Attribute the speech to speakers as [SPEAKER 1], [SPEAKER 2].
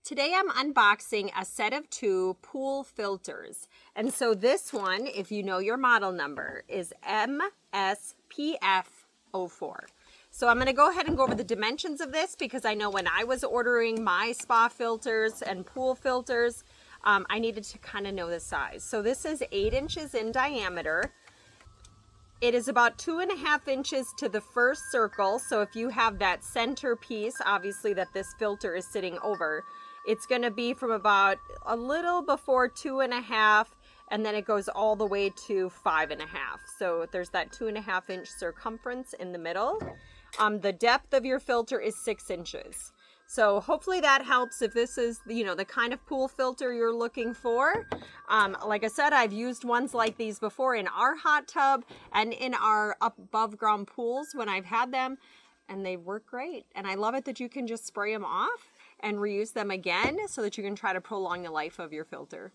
[SPEAKER 1] Today I'm unboxing a set of 2 pool filters. And so this one, if you know your model number, is MSPF04. So I'm going to go ahead and go over the dimensions of this because I know when I was ordering my spa filters and pool filters, I needed to kind of know the size. So this is 8 inches in diameter. It is about 2.5 inches to the first circle. So if you have that center piece, obviously that this filter is sitting over, it's going to be from about a little before 2.5, and then it goes all the way to 5.5. So there's that 2.5 inch circumference in the middle. The depth of your filter is 6 inches. So hopefully that helps if this is, the kind of pool filter you're looking for. Like I said, I've used ones like these before in our hot tub and in our above ground pools when I've had them, and they work great. And I love it that you can just spray them off and reuse them again so that you can try to prolong the life of your filter.